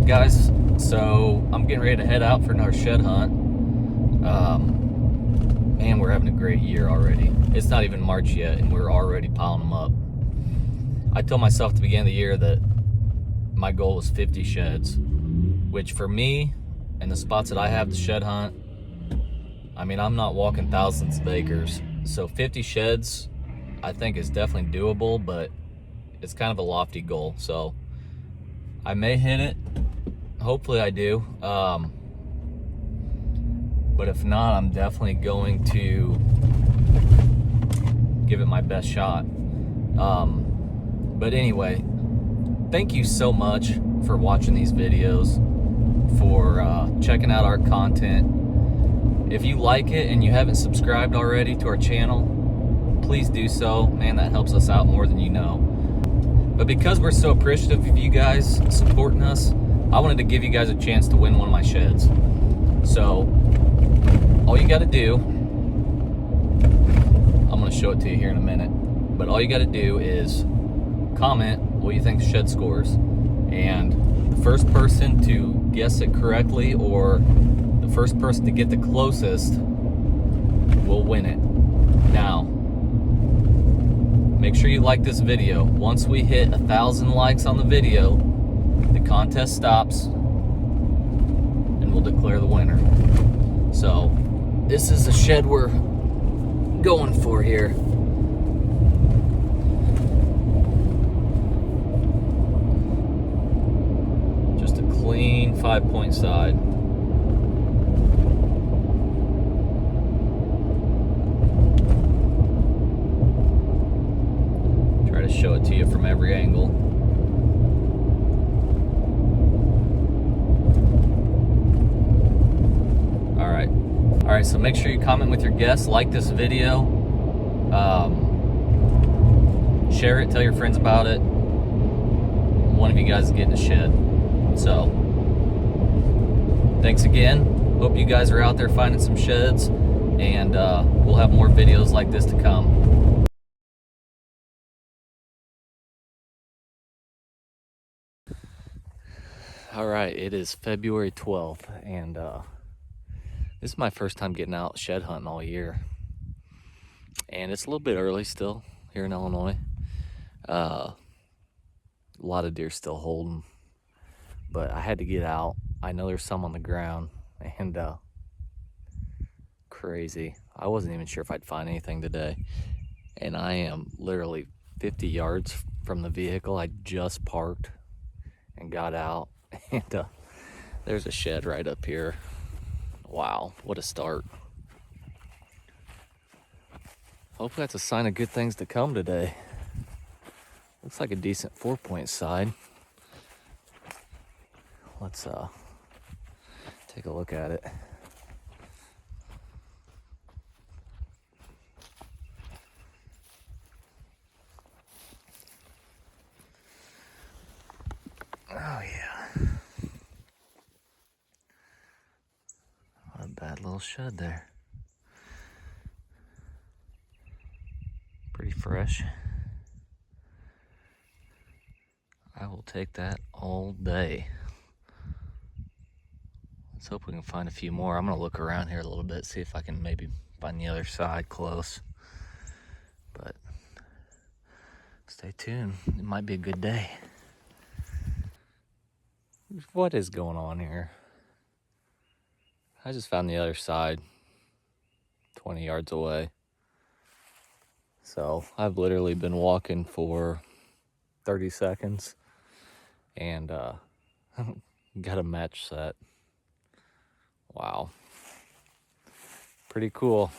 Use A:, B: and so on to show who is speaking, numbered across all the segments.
A: Alright guys, so I'm getting ready to head out for another shed hunt. Man, we're having a great year already. It's not even March yet and we're already piling them up. I told myself at the beginning of the year that my goal was 50 sheds, which for me and the spots that I have to shed hunt, I mean, I'm not walking thousands of acres. So 50 sheds I think is definitely doable, but it's kind of a lofty goal. So I may hit it. Hopefully I do. But if not, I'm definitely going to give it my best shot. But anyway, thank you so much for watching these videos, for checking out our content. If you like it and you haven't subscribed already to our channel, please do so. Man, that helps us out more than you know. But because we're so appreciative of you guys supporting us, I wanted to give you guys a chance to win one of my sheds. So all you got to do, I'm going to show it to you here in a minute, but all you got to do is comment what you think the shed scores, and the first person to guess it correctly, or the first person to get the closest, will win it. Now, make sure you like this video. Once we hit 1,000 likes on the video, the contest stops and we'll declare the winner. So this is the shed we're going for here. Just a clean 5-point side. Try to show it to you from every angle. All right, so make sure you comment with your guess, like this video, share it, tell your friends about it. One of you guys is getting a shed. So, thanks again. Hope you guys are out there finding some sheds, and we'll have more videos like this to come. All right, it is February 12th, and this is my first time getting out shed hunting all year, and it's a little bit early still here in Illinois. A lot of deer still holding, but I had to get out. I know there's some on the ground, and crazy. I wasn't even sure if I'd find anything today, and I am literally 50 yards from the vehicle I just parked and got out, and there's a shed right up here. Wow, what a start. Hopefully that's a sign of good things to come today. Looks like a decent 4-point side. Let's take a look at it. Oh yeah. What a bad little shed there. Pretty fresh. I will take that all day. Let's hope we can find a few more. I'm gonna look around here a little bit, see if I can maybe find the other side close. But stay tuned, it might be a good day. What is going on here? I just found the other side 20 yards away. So I've literally been walking for 30 seconds and got a match set. Wow. Pretty cool.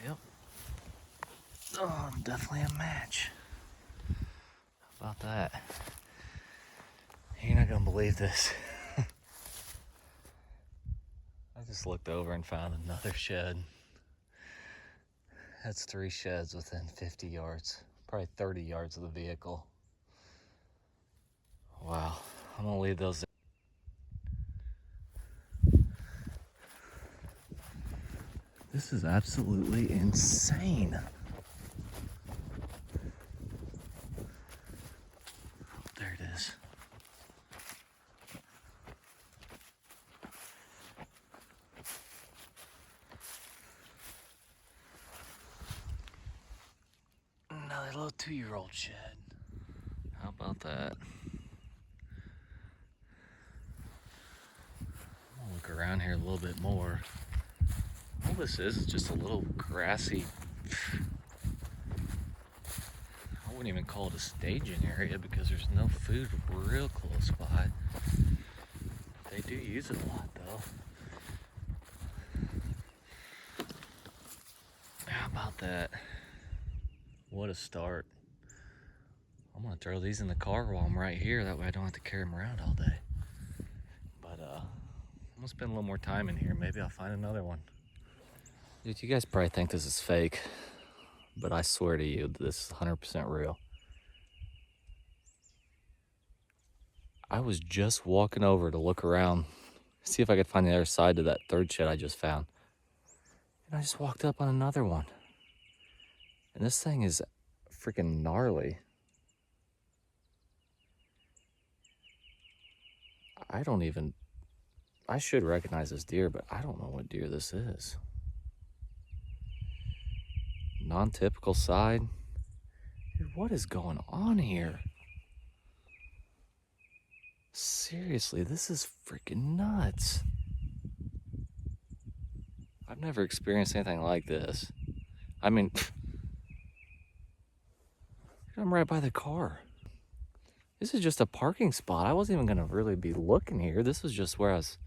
A: Yep. Oh, definitely a match. How about that? You're not gonna believe this. I just looked over and found another shed. That's 3 sheds within 50 yards, probably 30 yards of the vehicle. Wow, I'm gonna leave those. This is absolutely insane. 2-year-old shed. How about that? I'll look around here a little bit more. All this is just a little grassy, I wouldn't even call it a staging area because there's no food real close by. They do use it a lot though. How about that? What a start. I'm gonna throw these in the car while I'm right here. That way I don't have to carry them around all day. But I'm gonna spend a little more time in here. Maybe I'll find another one. Dude, you guys probably think this is fake, but I swear to you, this is 100% real. I was just walking over to look around, see if I could find the other side to that third shed I just found. And I just walked up on another one. And this thing is freaking gnarly. I should recognize this deer, but I don't know what deer this is. Non-typical side. Dude, what is going on here? Seriously, this is freaking nuts. I've never experienced anything like this. I mean, I'm right by the car. This is just a parking spot. I wasn't even gonna really be looking here. This was just where I was.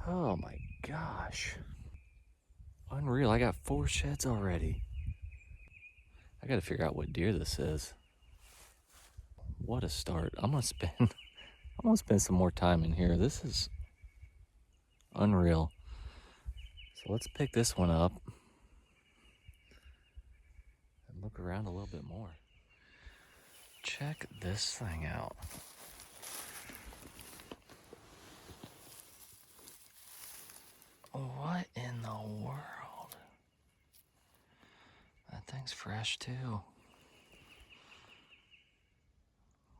A: Oh my gosh. Unreal, I got 4 sheds already. I gotta figure out what deer this is. What a start. I'm gonna spend some more time in here. This is unreal. So let's pick this one up and look around a little bit more. Check this thing out. What in the world? That thing's fresh too.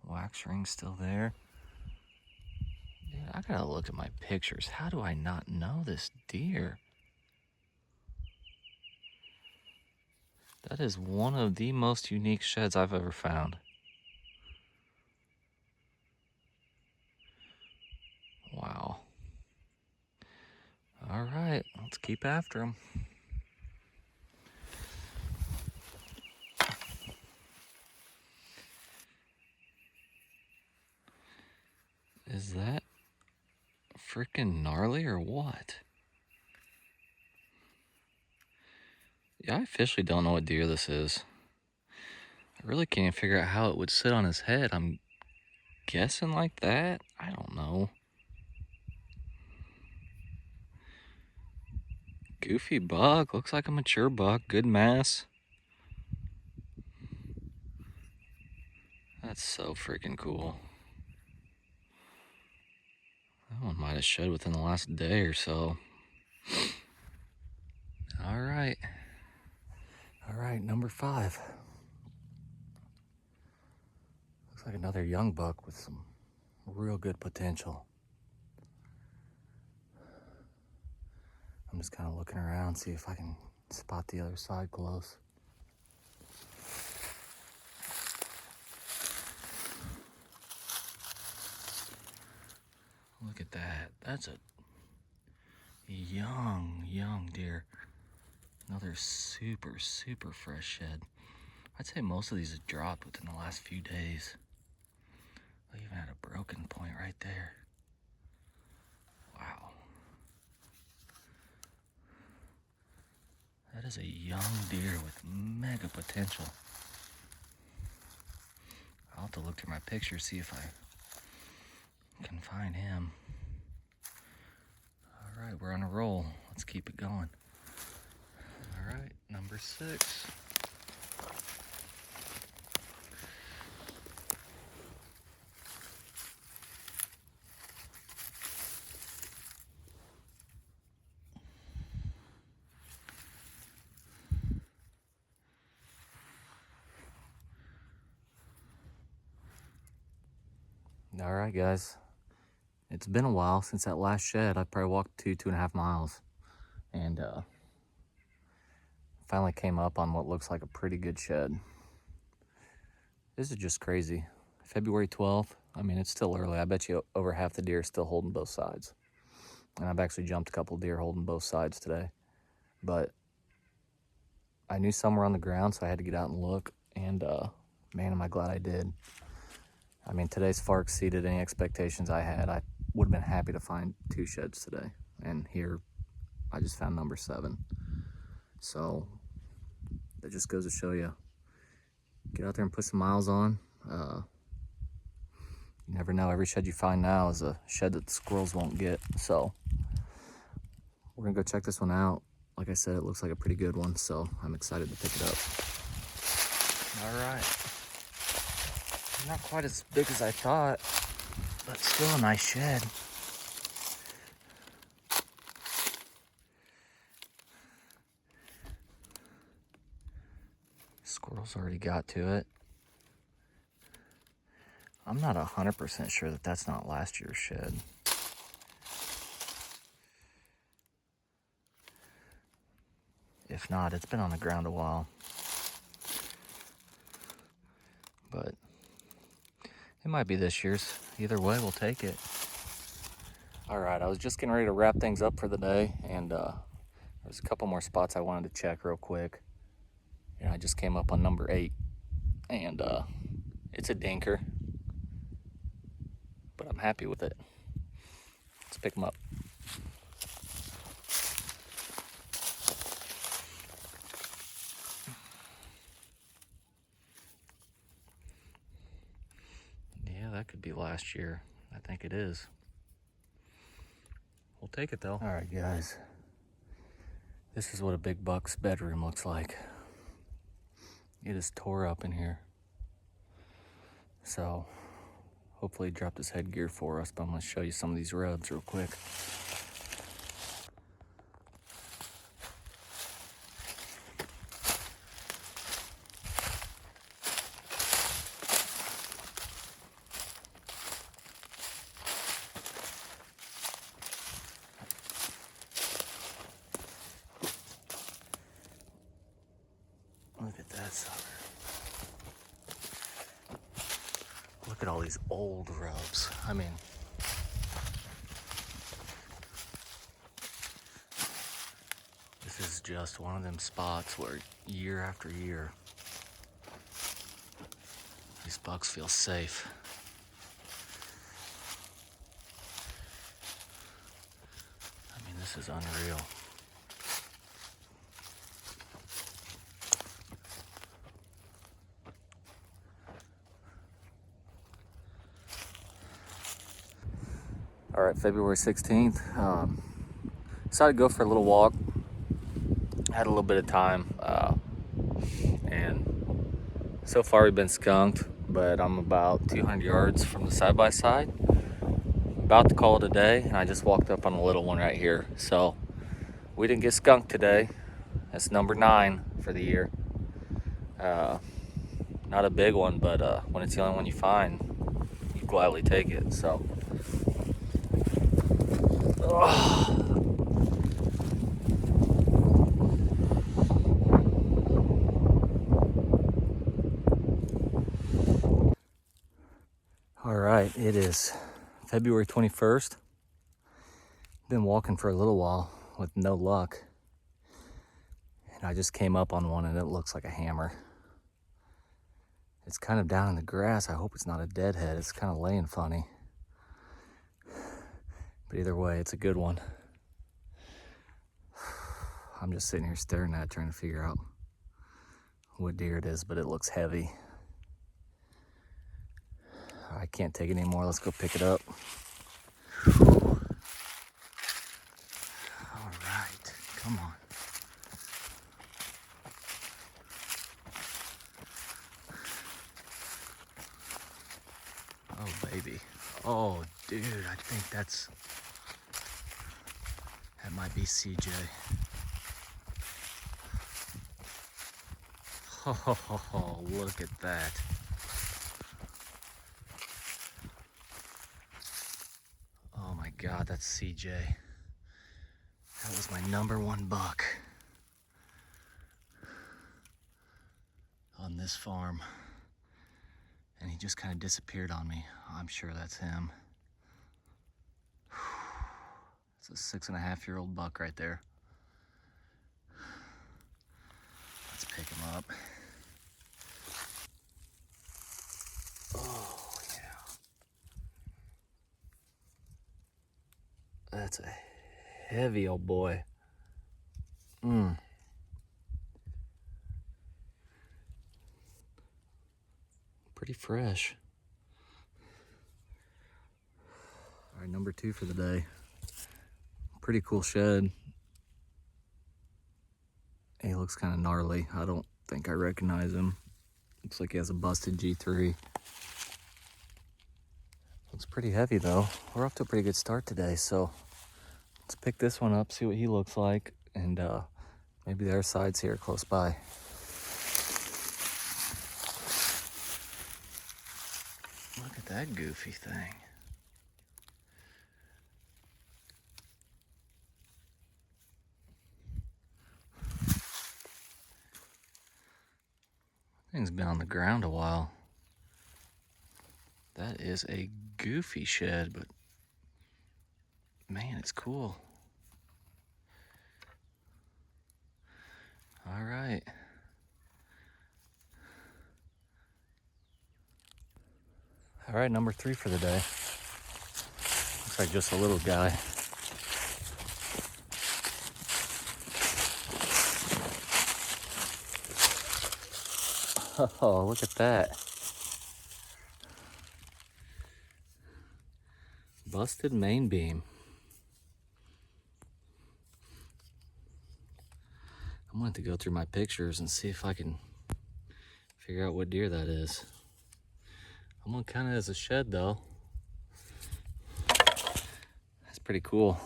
A: Wax ring's still there. Dude, I gotta look at my pictures. How do I not know this deer? That is one of the most unique sheds I've ever found. Wow. All right, let's keep after him. Is that freaking gnarly or what? Yeah, I officially don't know what deer this is. I really can't even figure out how it would sit on his head. I'm guessing like that? I don't know. Goofy buck. Looks like a mature buck. Good mass. That's so freaking cool. That one might have shed within the last day or so. All right. All right, number 5. Looks like another young buck with some real good potential. I'm just kind of looking around, see if I can spot the other side close. Look at that. That's a young deer. Another super fresh shed. I'd say most of these have dropped within the last few days. I even had a broken point right there. Wow. That is a young deer with mega potential. I'll have to look through my pictures, see if I can find him. All right, we're on a roll. Let's keep it going. All right, number 6. All right, guys. It's been a while since that last shed. I probably walked 2.5 miles. And Finally came up on what looks like a pretty good shed. This is just crazy. February 12th. I mean, it's still early. I bet you over half the deer are still holding both sides. And I've actually jumped a couple deer holding both sides today. But I knew some were on the ground, so I had to get out and look. And man, am I glad I did. I mean, today's far exceeded any expectations I had. I would have been happy to find 2 sheds today. And here, I just found number 7. So that just goes to show you, get out there and put some miles on. You never know. Every shed you find now is a shed that the squirrels won't get. So we're gonna go check this one out. Like I said, it looks like a pretty good one, so I'm excited to pick it up. All right. Not quite as big as I thought, but still a nice shed. Squirrels already got to it. I'm not 100% sure that that's not last year's shed. If not, it's been on the ground a while. But it might be this year's. Either way, we'll take it. All right, I was just getting ready to wrap things up for the day, and there's a couple more spots I wanted to check real quick. And I just came up on number 8, and it's a dinker, but I'm happy with it. Let's pick them up. Yeah, that could be last year. I think it is. We'll take it though. All right, guys. This is what a big buck's bedroom looks like. It is tore up in here. So hopefully he dropped his headgear for us, but I'm gonna show you some of these rubs real quick. Look at that sucker. Look at all these old rubs. I mean, this is just one of them spots where year after year, these bucks feel safe. I mean, this is unreal. All right, February 16th. Decided to go for a little walk. Had a little bit of time, and so far we've been skunked, but I'm about 200 yards from the side-by-side. About to call it a day, and I just walked up on a little one right here. So we didn't get skunked today. That's number 9 for the year. Not a big one, but when it's the only one you find, you gladly take it. So. All right, it is February 21st. Been walking for a little while with no luck. And I just came up on one and it looks like a hammer. It's kind of down in the grass. I hope it's not a deadhead. It's kind of laying funny. But either way, it's a good one. I'm just sitting here staring at it, trying to figure out what deer it is, but it looks heavy. I can't take it anymore. Let's go pick it up. All right, come on. Oh, baby. Oh, dude, I think that might be CJ. Oh, look at that. Oh my God, that's CJ. That was my number 1 buck. on this farm, and he just kind of disappeared on me. I'm sure that's him. It's a 6.5-year-old buck right there. Let's pick him up. Oh, yeah. That's a heavy old boy. Pretty fresh. All right, number 2 for the day. Pretty cool shed. He looks kind of gnarly. I don't think I recognize him. Looks like he has a busted G3. Looks pretty heavy though. We're off to a pretty good start today, so let's pick this one up, see what he looks like, and maybe there are sides here close by. Look at that goofy thing. Thing's been on the ground a while. That is a goofy shed, but man, it's cool. All right. All right, number 3 for the day. Looks like just a little guy. Oh, look at that. Busted main beam. I'm going to go through my pictures and see if I can figure out what deer that is. I'm going to count it as a shed though. That's pretty cool.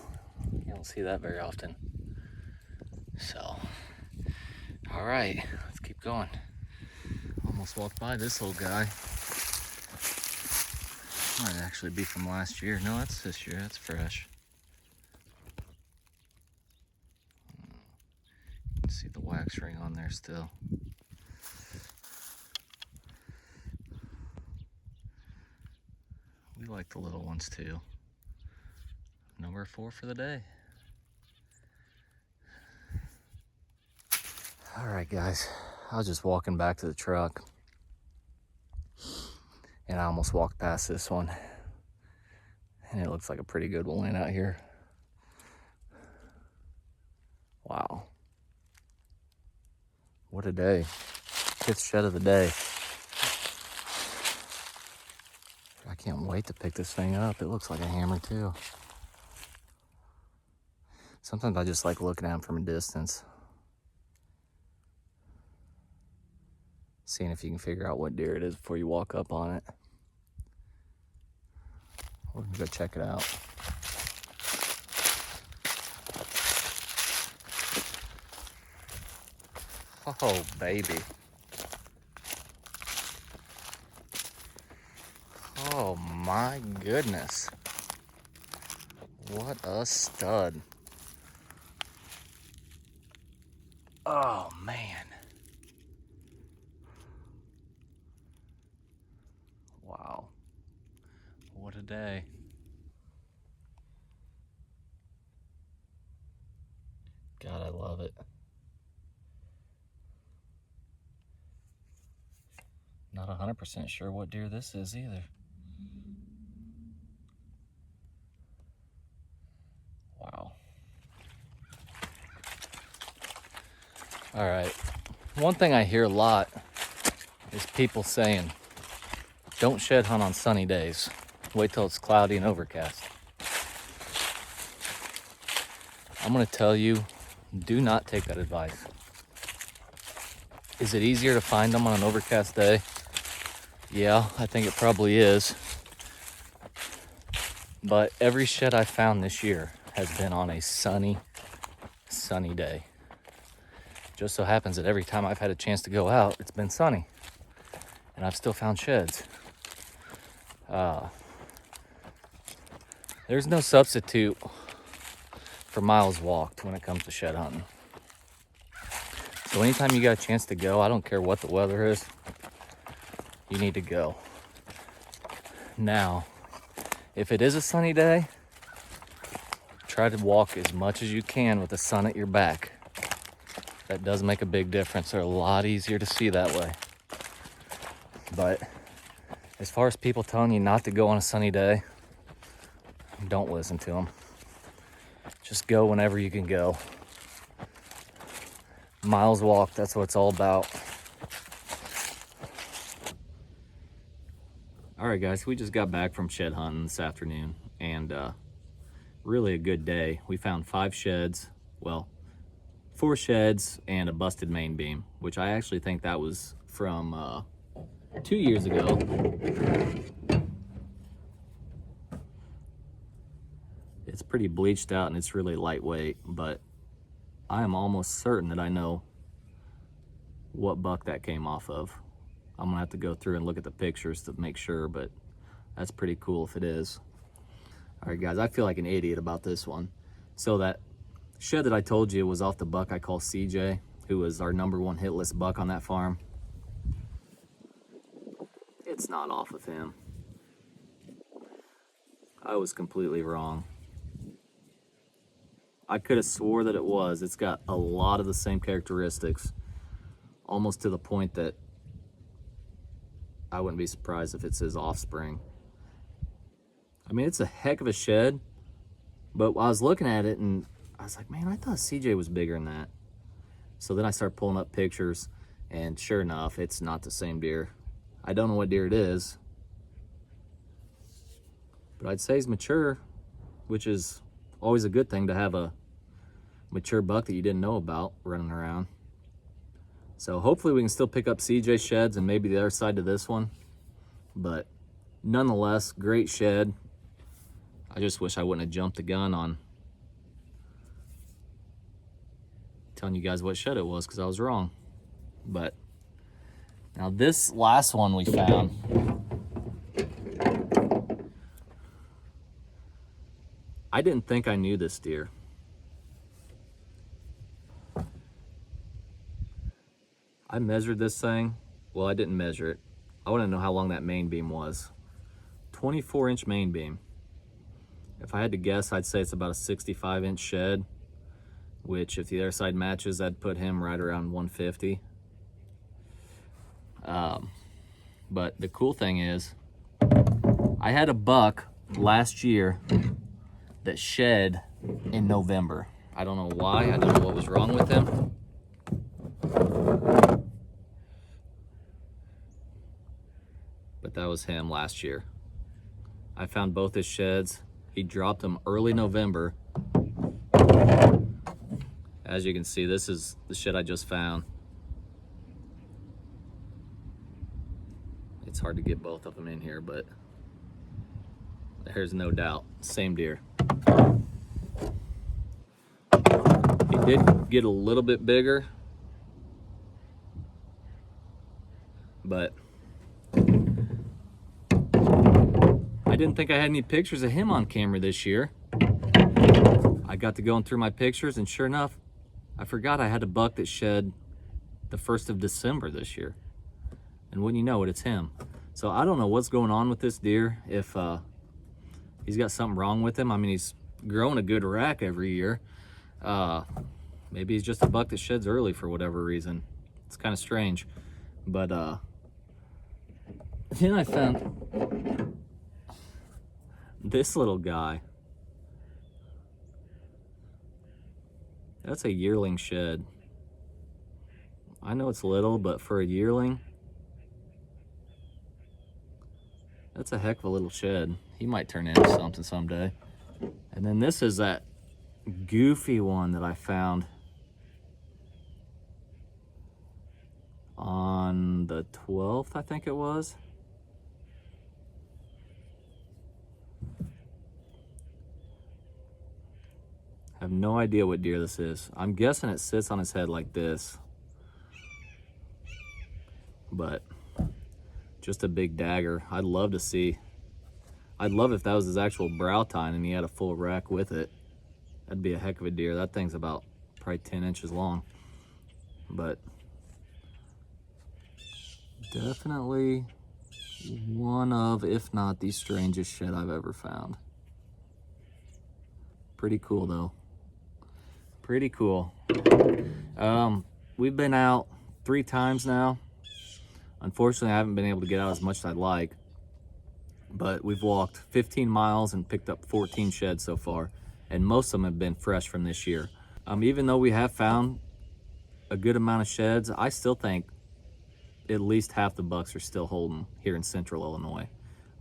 A: You don't see that very often. So, all right, let's keep going. Almost walked by this little guy. Might actually be from last year. No, that's this year. That's fresh. You can see the wax ring on there still. We like the little ones too. Number 4 for the day. All right, guys. I was just walking back to the truck, and I almost walked past this one, and it looks like a pretty good one out here. Wow. What a day. 5th shed of the day. I can't wait to pick this thing up. It looks like a hammer too. Sometimes I just like looking at them from a distance, seeing if you can figure out what deer it is before you walk up on it. We're gonna go check it out. Oh, baby. Oh my goodness. What a stud. Oh man. Wow. What a day. God, I love it. Not 100% sure what deer this is either. Wow. All right. One thing I hear a lot is people saying, don't shed hunt on sunny days. Wait till it's cloudy and overcast. I'm going to tell you, do not take that advice. Is it easier to find them on an overcast day? Yeah, I think it probably is. But every shed I found this year has been on a sunny day. Just so happens that every time I've had a chance to go out, it's been sunny. And I've still found sheds. There's no substitute for miles walked when it comes to shed hunting. So anytime you got a chance to go, I don't care what the weather is, you need to go. Now, if it is a sunny day, try to walk as much as you can with the sun at your back. That does make a big difference. They're a lot easier to see that way. But as far as people telling you not to go on a sunny day, don't listen to them. Just go whenever you can go. Miles walked, that's what it's all about. All right, guys, we just got back from shed hunting this afternoon, and really a good day. We found 5 sheds, well, 4 sheds and a busted main beam, which I actually think that was from 2 years ago. It's pretty bleached out and it's really lightweight, but I am almost certain that I know what buck that came off of. I'm gonna have to go through and look at the pictures to make sure, but that's pretty cool if it is. All right, guys, I feel like an idiot about this one. So that shed that I told you was off the buck I call CJ, who was our #1 hitless buck on that farm. It's not off of him. I was completely wrong. I could have swore that it was. It's got a lot of the same characteristics, almost to the point that I wouldn't be surprised if it's his offspring. I mean, it's a heck of a shed, but I was looking at it and I was like, man, I thought CJ was bigger than that. So then I started pulling up pictures, and sure enough, it's not the same deer. I don't know what deer it is, but I'd say he's mature, which is always a good thing to have a mature buck that you didn't know about running around. So hopefully we can still pick up CJ sheds and maybe the other side to this one. But nonetheless, great shed. I just wish I wouldn't have jumped the gun on telling you guys what shed it was, because I was wrong. But now this last one we found, I didn't think I knew this deer. I measured this thing. Well, I didn't measure it. I want to know how long that main beam was. 24-inch main beam. If I had to guess, I'd say it's about a 65-inch shed, which if the other side matches, that'd put him right around 150. But the cool thing is, I had a buck last year that shed in November. I don't know why. I don't know what was wrong with him. But that was him last year. I found both his sheds. He dropped them early November. As you can see, this is the shed I just found. It's hard to get both of them in here, but there's no doubt, same deer. He did get a little bit bigger, but I didn't think I had any pictures of him on camera this year. I got to going through my pictures, and sure enough, I forgot I had a buck that shed the 1st of December this year. And wouldn't you know it, it's him. So I don't know what's going on with this deer, if he's got something wrong with him. I mean, he's growing a good rack every year. Maybe he's just a buck that sheds early for whatever reason. It's kind of strange. But then I found this little guy. That's a yearling shed. I know it's little, but for a yearling, that's a heck of a little shed. He might turn into something someday. And then this is that goofy one that I found on the 12th, I think it was. I have no idea what deer this is. I'm guessing it sits on his head like this. But just a big dagger. I'd love to see. I'd love if that was his actual brow tine and he had a full rack with it. That'd be a heck of a deer. That thing's about probably 10 inches long. But definitely one of, if not the strangest shed I've ever found. Pretty cool though. Pretty cool. We've been out 3 times now. Unfortunately, I haven't been able to get out as much as I'd like, but we've walked 15 miles and picked up 14 sheds so far, and most of them have been fresh from this year. Even though we have found a good amount of sheds, I still think at least half the bucks are still holding here in central Illinois.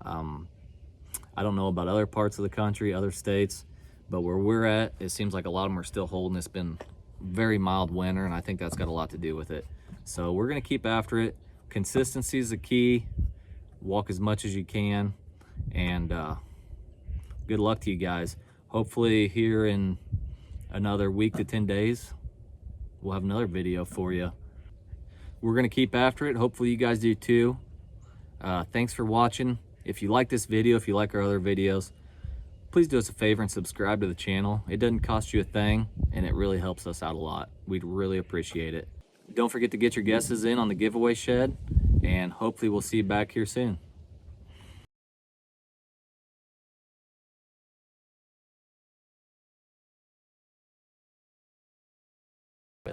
A: I don't know about other parts of the country, other states, but where we're at, it seems like a lot of them are still holding. It's been very mild winter, and I think that's got a lot to do with it. So we're gonna keep after it. Consistency is the key. Walk as much as you can, and good luck to you guys. Hopefully here in another week to 10 days, we'll have another video for you. We're gonna keep after it. Hopefully you guys do too. Thanks for watching. If you like this video, if you like our other videos, please do us a favor and subscribe to the channel. It doesn't cost you a thing, and it really helps us out a lot. We'd really appreciate it. Don't forget to get your guesses in on the giveaway shed, and hopefully we'll see you back here soon.